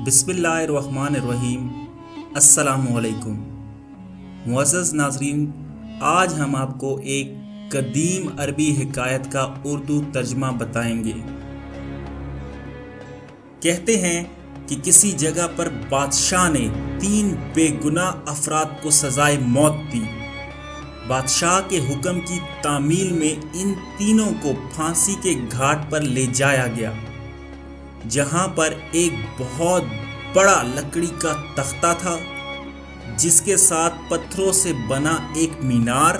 بسم اللہ الرحمن الرحیم۔ السلام علیکم معزز ناظرین، آج ہم آپ کو ایک قدیم عربی حکایت کا اردو ترجمہ بتائیں گے۔ کہتے ہیں کہ کسی جگہ پر بادشاہ نے 3 بے گناہ افراد کو سزائے موت دی۔ بادشاہ کے حکم کی تعمیل میں ان تینوں کو پھانسی کے گھاٹ پر لے جایا گیا، جہاں پر ایک بہت بڑا لکڑی کا تختہ تھا، جس کے ساتھ پتھروں سے بنا ایک مینار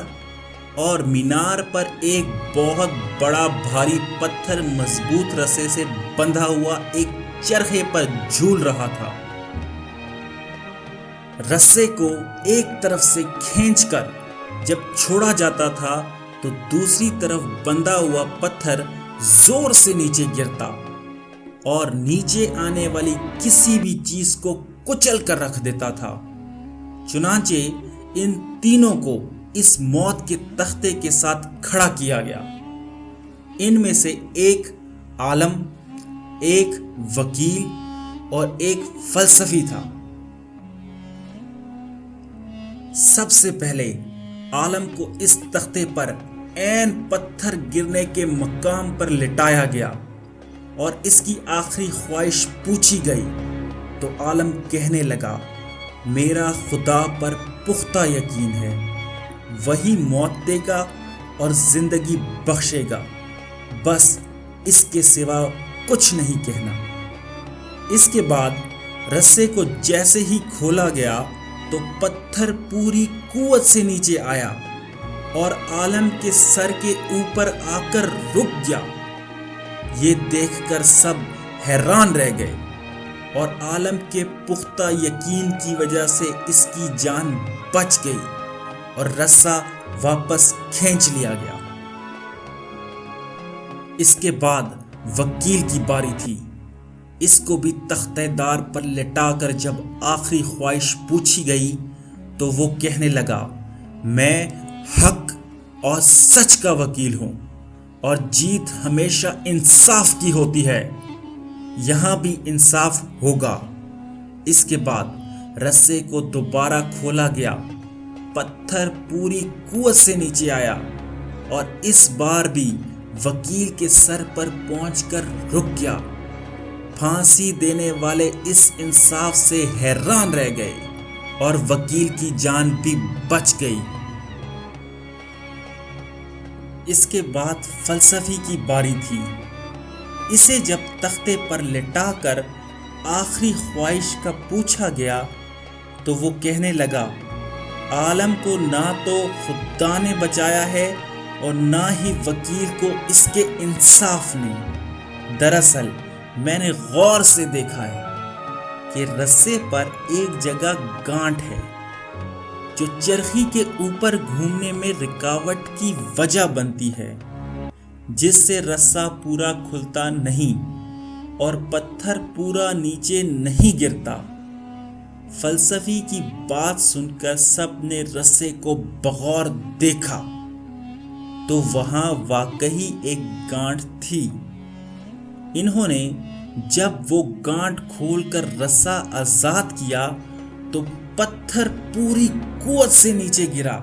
اور مینار پر ایک بہت بڑا بھاری پتھر مضبوط رسے سے بندھا ہوا ایک چرخے پر جھول رہا تھا۔ رسے کو ایک طرف سے کھینچ کر جب چھوڑا جاتا تھا تو دوسری طرف بندھا ہوا پتھر زور سے نیچے گرتا اور نیچے آنے والی کسی بھی چیز کو کچل کر رکھ دیتا تھا۔ چنانچہ ان تینوں کو اس موت کے تختے کے ساتھ کھڑا کیا گیا۔ ان میں سے ایک عالم، ایک وکیل اور ایک فلسفی تھا۔ سب سے پہلے عالم کو اس تختے پر عین پتھر گرنے کے مقام پر لٹایا گیا اور اس کی آخری خواہش پوچھی گئی تو عالم کہنے لگا، میرا خدا پر پختہ یقین ہے، وہی موت دے گا اور زندگی بخشے گا، بس اس کے سوا کچھ نہیں کہنا۔ اس کے بعد رسے کو جیسے ہی کھولا گیا تو پتھر پوری قوت سے نیچے آیا اور عالم کے سر کے اوپر آ کر رک گیا۔ یہ دیکھ کر سب حیران رہ گئے اور عالم کے پختہ یقین کی وجہ سے اس کی جان بچ گئی اور رسہ واپس کھینچ لیا گیا۔ اس کے بعد وکیل کی باری تھی۔ اس کو بھی تختہ دار پر لٹا کر جب آخری خواہش پوچھی گئی تو وہ کہنے لگا، میں حق اور سچ کا وکیل ہوں اور جیت ہمیشہ انصاف کی ہوتی ہے، یہاں بھی انصاف ہوگا۔ اس کے بعد رسے کو دوبارہ کھولا گیا، پتھر پوری قوت سے نیچے آیا اور اس بار بھی وکیل کے سر پر پہنچ کر رک گیا۔ پھانسی دینے والے اس انصاف سے حیران رہ گئے اور وکیل کی جان بھی بچ گئی۔ اس کے بعد فلسفی کی باری تھی۔ اسے جب تختے پر لٹا کر آخری خواہش کا پوچھا گیا تو وہ کہنے لگا، عالم کو نہ تو خدا نے بچایا ہے اور نہ ہی وکیل کو اس کے انصاف نے۔ دراصل میں نے غور سے دیکھا ہے کہ رسے پر ایک جگہ گانٹھ ہے جو چرخی کے اوپر گھومنے میں رکاوٹ کی وجہ بنتی ہے، جس سے رسہ پورا کھلتا نہیں اور پتھر پورا نیچے نہیں گرتا۔ فلسفی کی بات سن کر سب نے رسے کو بغور دیکھا تو وہاں واقعی ایک گانٹھ تھی۔ انہوں نے جب وہ گانٹھ کھول کر رسہ آزاد کیا تو پتھر پوری قوت سے نیچے گرا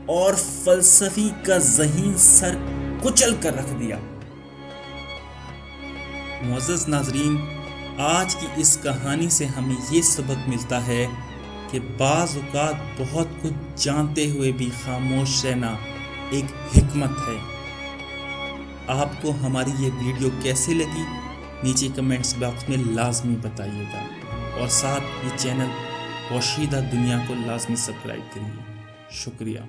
اور فلسفی کا ذہین سر کچل کر رکھ دیا۔ معزز ناظرین، آج کی اس کہانی سے ہمیں یہ سبق ملتا ہے کہ بعض اوقات بہت کچھ جانتے ہوئے بھی خاموش رہنا ایک حکمت ہے۔ آپ کو ہماری یہ ویڈیو کیسے لگی نیچے کمنٹس باکس میں لازمی بتائیے گا اور ساتھ یہ چینل پوشیدہ دنیا کو لازمی سبسکرائب کریے۔ شکریہ۔